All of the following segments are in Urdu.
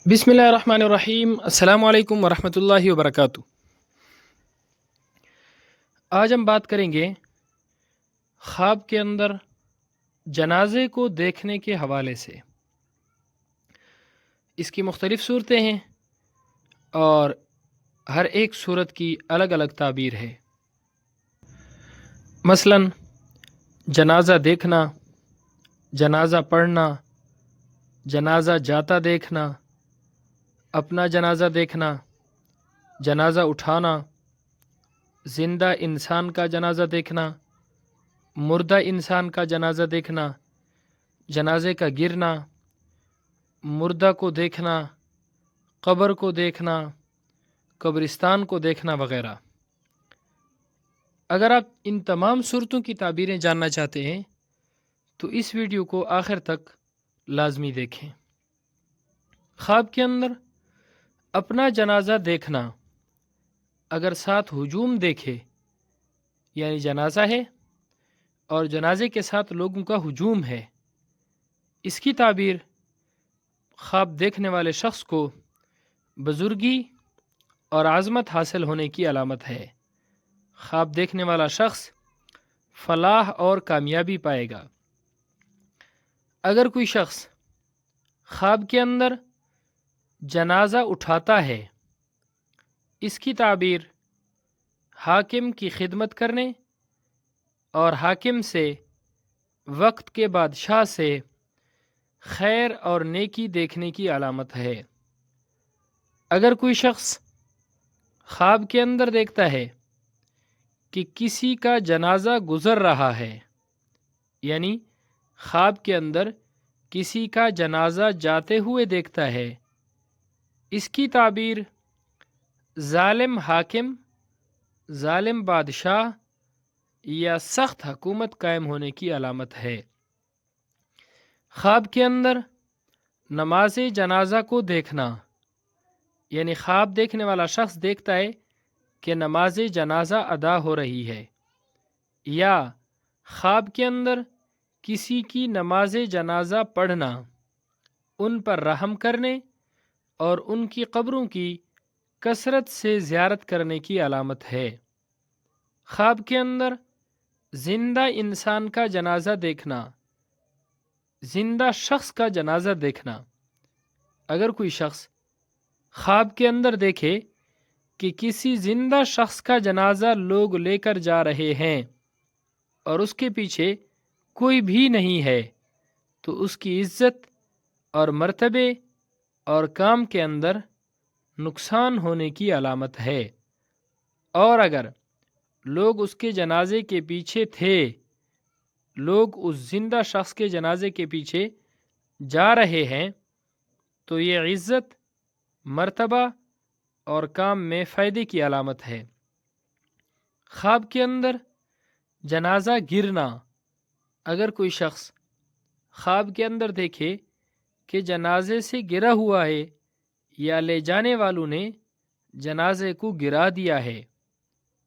بسم اللہ الرحمن الرحیم۔ السلام علیکم ورحمۃ اللہ وبرکاتہ۔ آج ہم بات کریں گے خواب کے اندر جنازے کو دیکھنے کے حوالے سے۔ اس کی مختلف صورتیں ہیں اور ہر ایک صورت کی الگ الگ تعبیر ہے۔ مثلا جنازہ دیکھنا، جنازہ پڑھنا، جنازہ جاتا دیکھنا، اپنا جنازہ دیکھنا، جنازہ اٹھانا، زندہ انسان کا جنازہ دیکھنا، مردہ انسان کا جنازہ دیکھنا، جنازے کا گرنا، مردہ کو دیکھنا، قبر کو دیکھنا، قبرستان کو دیکھنا وغیرہ۔ اگر آپ ان تمام صورتوں کی تعبیریں جاننا چاہتے ہیں تو اس ویڈیو کو آخر تک لازمی دیکھیں۔ خواب کے اندر اپنا جنازہ دیکھنا، اگر ساتھ ہجوم دیکھے یعنی جنازہ ہے اور جنازے کے ساتھ لوگوں کا ہجوم ہے، اس کی تعبیر خواب دیکھنے والے شخص کو بزرگی اور عظمت حاصل ہونے کی علامت ہے۔ خواب دیکھنے والا شخص فلاح اور کامیابی پائے گا۔ اگر کوئی شخص خواب کے اندر جنازہ اٹھاتا ہے، اس کی تعبیر حاکم کی خدمت کرنے اور حاکم سے، وقت کے بادشاہ سے خیر اور نیکی دیکھنے کی علامت ہے۔ اگر کوئی شخص خواب کے اندر دیکھتا ہے کہ کسی کا جنازہ گزر رہا ہے، یعنی خواب کے اندر کسی کا جنازہ جاتے ہوئے دیکھتا ہے، اس کی تعبیر ظالم حاکم، ظالم بادشاہ یا سخت حکومت قائم ہونے کی علامت ہے۔ خواب کے اندر نماز جنازہ کو دیکھنا، یعنی خواب دیکھنے والا شخص دیکھتا ہے کہ نماز جنازہ ادا ہو رہی ہے، یا خواب کے اندر کسی کی نماز جنازہ پڑھنا، ان پر رحم کرنے اور ان کی قبروں کی کثرت سے زیارت کرنے کی علامت ہے۔ خواب کے اندر زندہ انسان کا جنازہ دیکھنا، زندہ شخص کا جنازہ دیکھنا۔ اگر کوئی شخص خواب کے اندر دیکھے کہ کسی زندہ شخص کا جنازہ لوگ لے کر جا رہے ہیں اور اس کے پیچھے کوئی بھی نہیں ہے، تو اس کی عزت اور مرتبے اور کام کے اندر نقصان ہونے کی علامت ہے۔ اور اگر لوگ اس کے جنازے کے پیچھے تھے، لوگ اس زندہ شخص کے جنازے کے پیچھے جا رہے ہیں، تو یہ عزت، مرتبہ اور کام میں فائدے کی علامت ہے۔ خواب کے اندر جنازہ گرنا، اگر کوئی شخص خواب کے اندر دیکھے کہ جنازے سے گرا ہوا ہے یا لے جانے والوں نے جنازے کو گرا دیا ہے،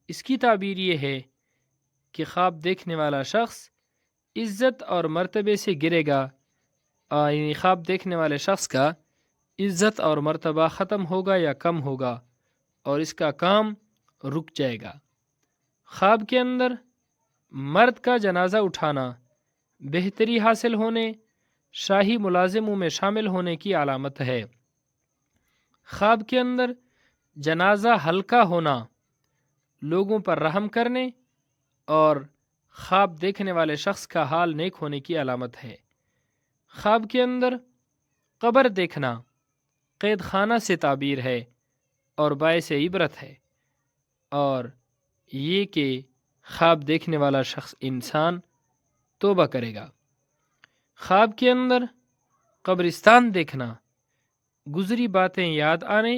اس کی تعبیر یہ ہے کہ خواب دیکھنے والا شخص عزت اور مرتبے سے گرے گا، یعنی خواب دیکھنے والے شخص کا عزت اور مرتبہ ختم ہوگا یا کم ہوگا اور اس کا کام رک جائے گا۔ خواب کے اندر مرد کا جنازہ اٹھانا بہتری حاصل ہونے، شاہی ملازموں میں شامل ہونے کی علامت ہے۔ خواب کے اندر جنازہ ہلکا ہونا لوگوں پر رحم کرنے اور خواب دیکھنے والے شخص کا حال نیک ہونے کی علامت ہے۔ خواب کے اندر قبر دیکھنا قید خانہ سے تعبیر ہے اور باعث عبرت ہے، اور یہ کہ خواب دیکھنے والا شخص انسان توبہ کرے گا۔ خواب کے اندر قبرستان دیکھنا گزری باتیں یاد آنے،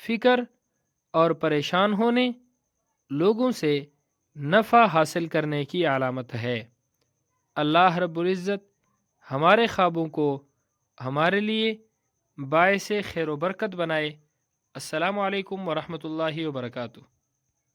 فکر اور پریشان ہونے، لوگوں سے نفع حاصل کرنے کی علامت ہے۔ اللہ رب العزت ہمارے خوابوں کو ہمارے لیے باعث خیر و برکت بنائے۔ السلام علیکم ورحمۃ اللہ وبرکاتہ۔